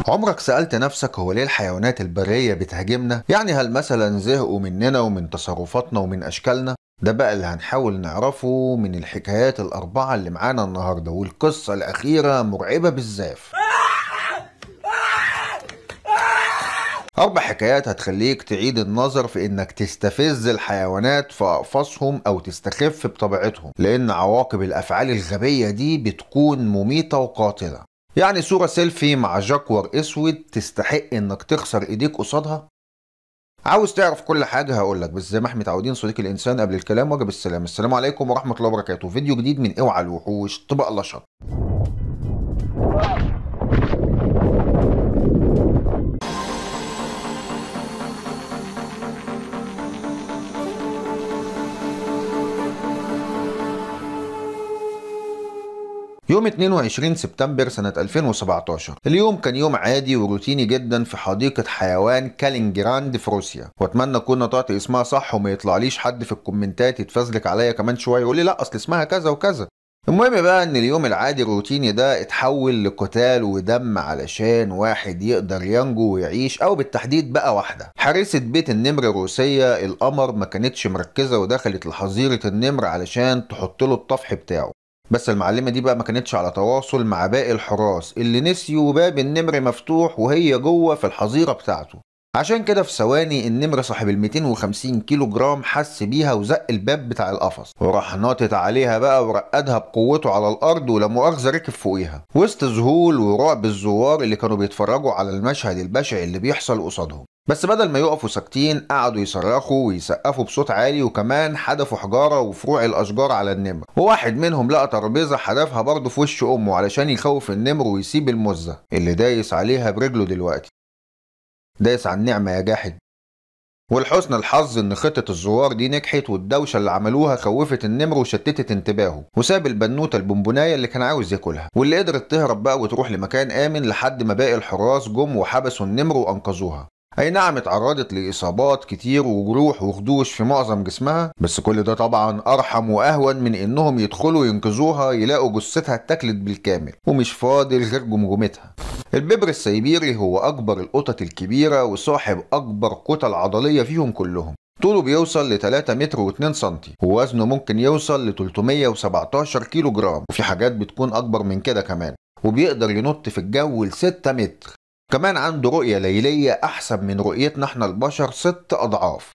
عمرك سألت نفسك هو ليه الحيوانات البرية بتهاجمنا؟ يعني هل مثلا زهقوا مننا ومن تصرفاتنا ومن أشكالنا؟ ده بقى اللي هنحاول نعرفه من الحكايات الأربعة اللي معانا النهاردة، والقصة الأخيرة مرعبة بالزاف. 4 حكايات هتخليك تعيد النظر في إنك تستفز الحيوانات في أقفاصهم أو تستخف بطبيعتهم، لأن عواقب الأفعال الغبية دي بتكون مميتة وقاتلة. يعني صورة سيلفي مع جاكور اسود تستحق انك تخسر ايديك قصادها؟ عاوز تعرف كل حاجة هقولك، بس زي ما احنا متعودين صديقي الانسان قبل الكلام وجب السلام. السلام عليكم ورحمة الله وبركاته. فيديو جديد من اوعى الوحوش طبق الاشهر. يوم 22 سبتمبر سنة 2017. اليوم كان يوم عادي وروتيني جدا في حديقة حيوان كالينجراند في روسيا، واتمنى اكون نطقت اسمها صح وما يطلعليش حد في الكومنتات يتفزلك عليا كمان شوية يقول لي لا اصل اسمها كذا وكذا. المهم بقى ان اليوم العادي الروتيني ده اتحول لقتال ودم علشان واحد يقدر ينجو ويعيش، او بالتحديد بقى واحدة حارسة بيت النمر الروسية القمر ما كانتش مركزة ودخلت لحظيرة النمر علشان تحط له الطفح بتاعه. بس المعلمة دي بقى ما كانتش على تواصل مع باقي الحراس اللي نسيوا باب النمر مفتوح وهي جوه في الحظيرة بتاعته. عشان كده في ثواني النمر صاحب ال 250 كيلو جرام حس بيها وزق الباب بتاع القفص وراح ناطط عليها بقى ورقدها بقوته على الارض، ولا مؤاخذة ركب فوقيها وسط ذهول ورعب الزوار اللي كانوا بيتفرجوا على المشهد البشع اللي بيحصل قصادهم. بس بدل ما يقفوا ساكتين قعدوا يصرخوا ويسقفوا بصوت عالي، وكمان حدفوا حجارة وفروع الأشجار على النمر، وواحد منهم لقى ترابيزة حدفها برضه في وش أمه علشان يخوف النمر ويسيب المزة اللي دايس عليها برجله دلوقتي. دايس على النعمة يا جاحد. ولحسن الحظ ان خطة الزوار دي نجحت، والدوشة اللي عملوها خوفت النمر وشتتت انتباهه، وساب البنوتة البونبوناية اللي كان عاوز ياكلها، واللي قدرت تهرب بقى وتروح لمكان آمن لحد ما باقي الحراس جم وحبسوا النمر وأنقذوها. اي نعم اتعرضت لاصابات كتير وجروح وخدوش في معظم جسمها، بس كل ده طبعا ارحم واهون من انهم يدخلوا ينقذوها يلاقوا جثتها اتاكلت بالكامل ومش فاضل غير جمجمتها. الببر السيبيري هو اكبر القطط الكبيره وصاحب اكبر كتل عضليه فيهم كلهم. طوله بيوصل ل 3 متر و2 سنتي، ووزنه ممكن يوصل ل 317 كيلو جرام، وفي حاجات بتكون اكبر من كده كمان. وبيقدر ينط في الجو ل 6 متر. كمان عنده رؤية ليلية أحسن من رؤيتنا احنا البشر 6 أضعاف.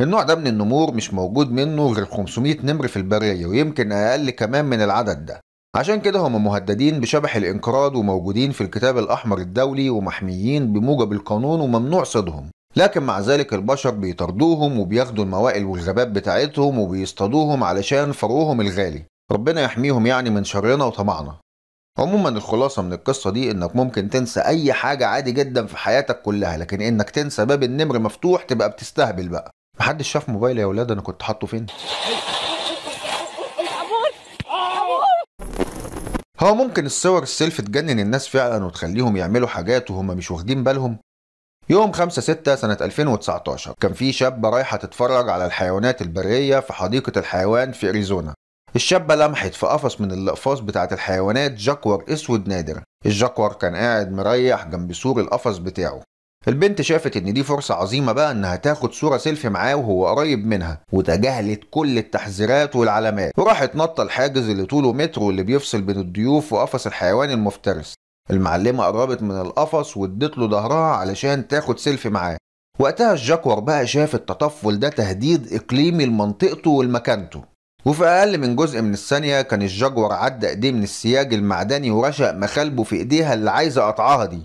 النوع ده من النمور مش موجود منه غير 500 نمر في البرية، ويمكن أقل كمان من العدد ده. عشان كده هم مهددين بشبح الانقراض وموجودين في الكتاب الأحمر الدولي ومحميين بموجب القانون وممنوع صيدهم. لكن مع ذلك البشر بيطردوهم وبياخدوا الموائل والغابات بتاعتهم وبيصطادوهم علشان فروهم الغالي. ربنا يحميهم يعني من شرنا وطمعنا. عموما الخلاصة من القصة دي انك ممكن تنسى اي حاجة عادي جدا في حياتك كلها، لكن انك تنسى باب النمر مفتوح تبقى بتستهبل بقى. محدش شاف موبايلي يا ولاد؟ انا كنت حاطه فين؟ هو ممكن الصور السيلفي تجنن الناس فعلا وتخليهم يعملوا حاجات وهم مش واخدين بالهم. يوم 5/6 سنة 2019 كان في شابة رايحة تتفرج على الحيوانات البرية في حديقة الحيوان في أريزونا. الشابة لمحت في قفص من الأقفاص بتاعة الحيوانات جاكور اسود نادر. الجاكور كان قاعد مريح جنب سور القفص بتاعه. البنت شافت ان دي فرصة عظيمة بقى انها تاخد صورة سيلفي معاه وهو قريب منها، وتجاهلت كل التحذيرات والعلامات وراحت نطة الحاجز اللي طوله متر واللي بيفصل بين الضيوف وقفص الحيوان المفترس. المعلمة قربت من القفص وادت له ظهرها علشان تاخد سيلفي معاه. وقتها الجاكور بقى شاف التطفل ده تهديد اقليمي لمنطقته ولمكانته، وفي أقل من جزء من الثانية كان الجاكور عدى إيديه من السياج المعدني ورشق مخالبه في إيديها اللي عايزة قطعها دي.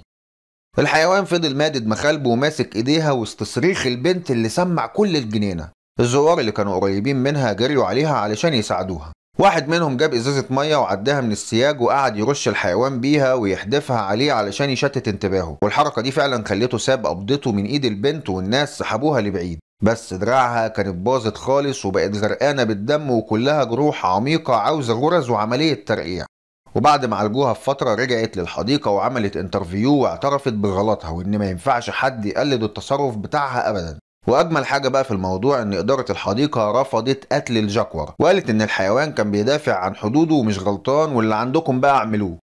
الحيوان فضل مادد مخالبه وماسك إيديها وسط صريخ البنت اللي سمع كل الجنينة. الزوار اللي كانوا قريبين منها جريوا عليها علشان يساعدوها. واحد منهم جاب إزازة مية وعداها من السياج وقعد يرش الحيوان بيها ويحدفها عليه علشان يشتت انتباهه، والحركة دي فعلا خلته ساب قبضته من إيد البنت والناس سحبوها لبعيد. بس دراعها كانت باظت خالص وبقت غرقانة بالدم وكلها جروح عميقة عاوزة غرز وعملية ترقيع. وبعد ما عالجوها بفترة رجعت للحديقة وعملت انترفيو واعترفت بغلطها وإن ما ينفعش حد يقلد التصرف بتاعها أبدا، واجمل حاجه بقى في الموضوع ان اداره الحديقه رفضت قتل الجاكور، وقالت ان الحيوان كان بيدافع عن حدوده ومش غلطان، واللي عندكم بقى اعملوه.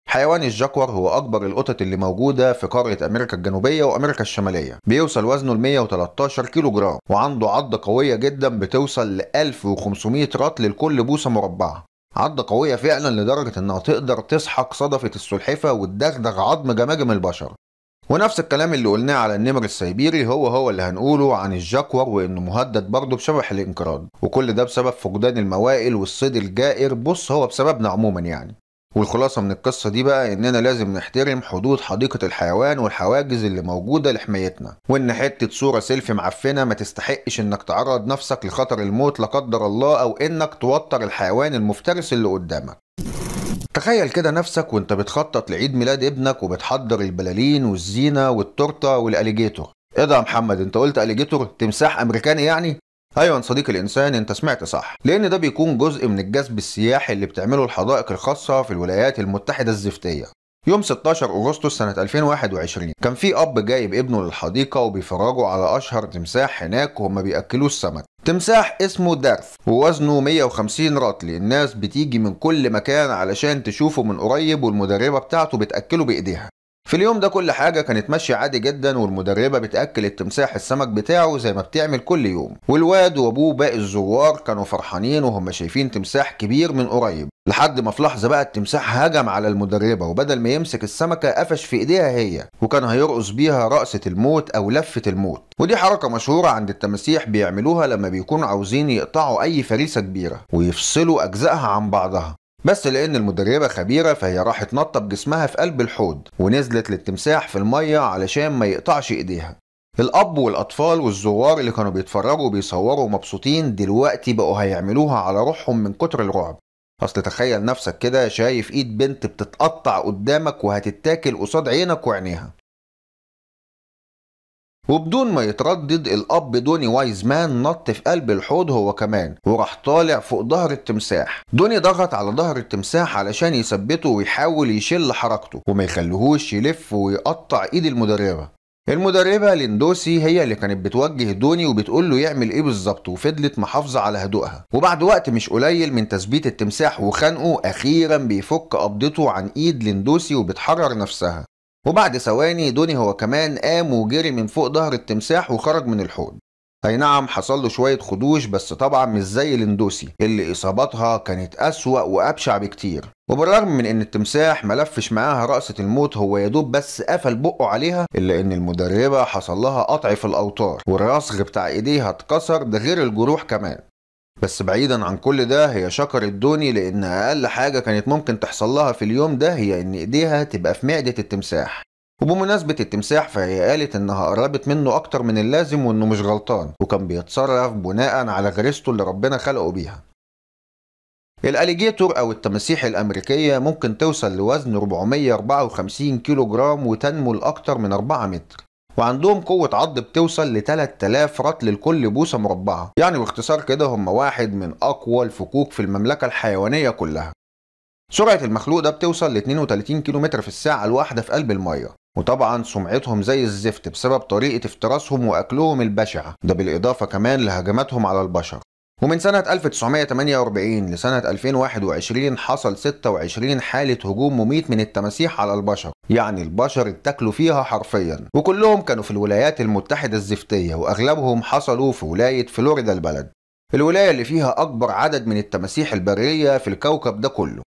حيوان الجاكور هو اكبر القطط اللي موجوده في قاره امريكا الجنوبيه وامريكا الشماليه، بيوصل وزنه ل 113 كيلو جرام، وعنده عضه قويه جدا بتوصل ل 1500 رطل لكل بوصه مربعه. عضه قويه فعلا لدرجه انها تقدر تسحق صدفه السلحفه وتدغدغ عظم جماجم البشر. ونفس الكلام اللي قلناه على النمر السيبيري هو اللي هنقوله عن الجاكور، وانه مهدد برضه بشبح الانقراض، وكل ده بسبب فقدان الموائل والصيد الجائر. بص، هو بسببنا عموما يعني. والخلاصة من القصة دي بقى اننا لازم نحترم حدود حديقة الحيوان والحواجز اللي موجودة لحمايتنا، وان حتة صورة سيلفي معفنة ما تستحقش انك تعرض نفسك لخطر الموت لا قدر الله، او انك توتر الحيوان المفترس اللي قدامك. تخيل كده نفسك وانت بتخطط لعيد ميلاد ابنك وبتحضر البلالين والزينة والتورتة والاليجيتور. ايه ده يا محمد، انت قلت اليجيتور؟ تمساح امريكاني يعني؟ ايوه صديقي الانسان، انت سمعت صح، لان ده بيكون جزء من الجذب السياحي اللي بتعمله الحدائق الخاصة في الولايات المتحدة الزفتية. يوم 16 أغسطس سنة 2021 كان في أب جايب ابنه للحديقة وبيفرجوا على أشهر تمساح هناك وهم بيأكلوه السمك. تمساح اسمه دارث ووزنه 150 رطل. الناس بتيجي من كل مكان علشان تشوفه من قريب، والمدربة بتاعته بتأكله بإيديها. في اليوم ده كل حاجة كانت ماشية عادي جدا، والمدربة بتأكل التمساح السمك بتاعه زي ما بتعمل كل يوم، والواد وابوه باقي الزوار كانوا فرحانين وهم شايفين تمساح كبير من قريب. لحد ما في لحظة بقى التمساح هجم على المدربة، وبدل ما يمسك السمكة قفش في ايديها هي، وكان هيرقص بيها رقصة الموت او لفة الموت. ودي حركة مشهورة عند التماسيح بيعملوها لما بيكونوا عاوزين يقطعوا اي فريسة كبيرة ويفصلوا اجزائها عن بعضها. بس لان المدربة خبيرة فهي راحت نطة بجسمها في قلب الحوض ونزلت للتمساح في المية علشان ما يقطعش ايديها. الاب والاطفال والزوار اللي كانوا بيتفرجوا وبيصوروا مبسوطين دلوقتي بقوا هيعملوها على روحهم من كتر الرعب. اصل تخيل نفسك كده شايف ايد بنت بتتقطع قدامك وهتتاكل قصاد عينك وعينيها. وبدون ما يتردد الاب دوني وايزمان نط في قلب الحوض هو كمان، وراح طالع فوق ظهر التمساح. دوني ضغط على ظهر التمساح علشان يثبته ويحاول يشل حركته وما يخليهوش يلف ويقطع ايد المدربة ليندوسي هي اللي كانت بتوجه دوني وبتقول له يعمل ايه بالظبط، وفضلت محافظة على هدوءها. وبعد وقت مش قليل من تثبيت التمساح وخنقه، اخيرا بيفك قبضته عن ايد ليندوسي وبتحرر نفسها. وبعد ثواني دوني هو كمان قام وجري من فوق ظهر التمساح وخرج من الحوض. اي نعم حصل له شوية خدوش، بس طبعا مش زي ليندوسي اللي اصاباتها كانت اسوأ وابشع بكتير. وبالرغم من ان التمساح ملفش معاها رقصة الموت، هو يدوب بس قفل بقه عليها، الا ان المدربة حصل لها قطع في الاوتار والرصغ بتاع ايديها اتكسر، ده غير الجروح كمان. بس بعيدا عن كل ده هي شكرت دوني، لان اقل حاجة كانت ممكن تحصل لها في اليوم ده هي ان ايديها تبقى في معدة التمساح. وبمناسبة التمساح فهي قالت انها قربت منه اكتر من اللازم، وانه مش غلطان وكان بيتصرف بناء على غريزته اللي ربنا خلقه بيها. الاليجيتور او التماسيح الامريكية ممكن توصل لوزن 454 كيلو جرام وتنمو لاكتر من 4 متر، وعندهم قوة عض بتوصل ل 3000 رطل لكل بوصة مربعة. يعني باختصار كده هم واحد من اقوى الفكوك في المملكة الحيوانية كلها. سرعة المخلوق ده بتوصل ل 32 كيلومتر في الساعة الواحدة في قلب المية. وطبعا سمعتهم زي الزفت بسبب طريقة افتراسهم واكلهم البشعة، ده بالاضافة كمان لهجماتهم على البشر. ومن سنة 1948 لسنة 2021 حصل 26 حالة هجوم مميت من التماسيح على البشر، يعني البشر اتاكلوا فيها حرفيا، وكلهم كانوا في الولايات المتحدة الزفتية، واغلبهم حصلوا في ولاية فلوريدا البلد، الولاية اللي فيها اكبر عدد من التماسيح البرية في الكوكب ده كله.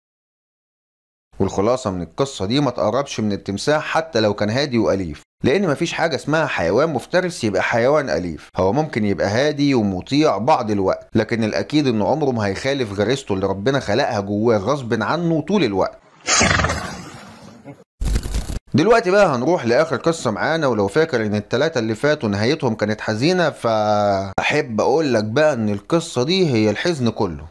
والخلاصة من القصة دي ما تقربش من التمساح حتى لو كان هادي وأليف، لأن مفيش حاجة اسمها حيوان مفترس يبقى حيوان أليف. هو ممكن يبقى هادي ومطيع بعض الوقت، لكن الأكيد إنه عمره ما هيخالف غريزته اللي ربنا خلقها جواه غصب عنه طول الوقت. دلوقتي بقى هنروح لآخر قصة معانا، ولو فاكر إن التلاتة اللي فاتوا نهايتهم كانت حزينة، فأحب أقول لك بقى إن القصة دي هي الحزن كله.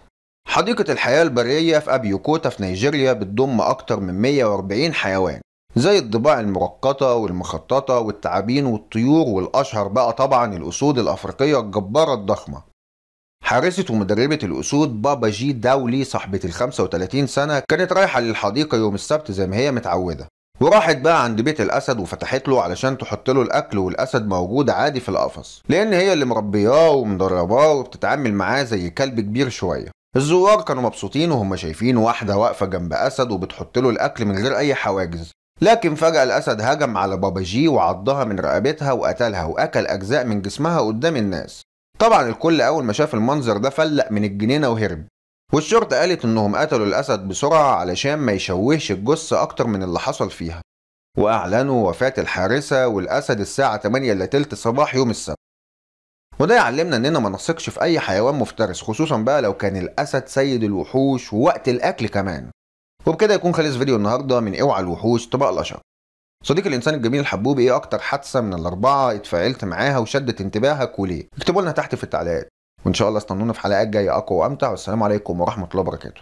حديقة الحياة البرية في أبيوكوتا في نيجيريا بتضم أكتر من 140 حيوان، زي الضباع المرقطة والمخططة والتعابين والطيور، والأشهر بقى طبعا الأسود الأفريقية الجبارة الضخمة. حارسة ومدربة الأسود بابا جي داولي صاحبة ال 35 سنة كانت رايحة للحديقة يوم السبت زي ما هي متعودة، وراحت بقى عند بيت الاسد وفتحت له علشان تحط له الاكل، والاسد موجود عادي في القفص لان هي اللي مربياه ومدرباه وبتتعامل معاه زي كلب كبير شويه. الزوار كانوا مبسوطين وهم شايفين واحده واقفه جنب اسد وبتحط له الاكل من غير اي حواجز. لكن فجأة الأسد هجم على بابا جي وعضها من رقبتها وقتلها وأكل أجزاء من جسمها قدام الناس. طبعا الكل أول ما شاف المنظر ده فلق من الجنينة وهرب، والشرطة قالت إنهم قتلوا الأسد بسرعة علشان ما يشوهش الجثة أكتر من اللي حصل فيها، وأعلنوا وفاة الحارسة والأسد الساعة 8 إلا تلت صباح يوم السبت. وده يعلمنا إننا ما نثقش في أي حيوان مفترس، خصوصا بقى لو كان الأسد سيد الوحوش ووقت الأكل كمان. وبكده يكون خلص فيديو النهارده من اوعى الوحوش طبق القشر. صديقي الانسان الجميل الحبوب، ايه اكتر حادثه من الاربعه اتفاعلت معاها وشدت انتباهك وليه؟ اكتبوا لنا تحت في التعليقات، وان شاء الله استنونا في حلقات جايه اقوى وامتع. والسلام عليكم ورحمه الله وبركاته.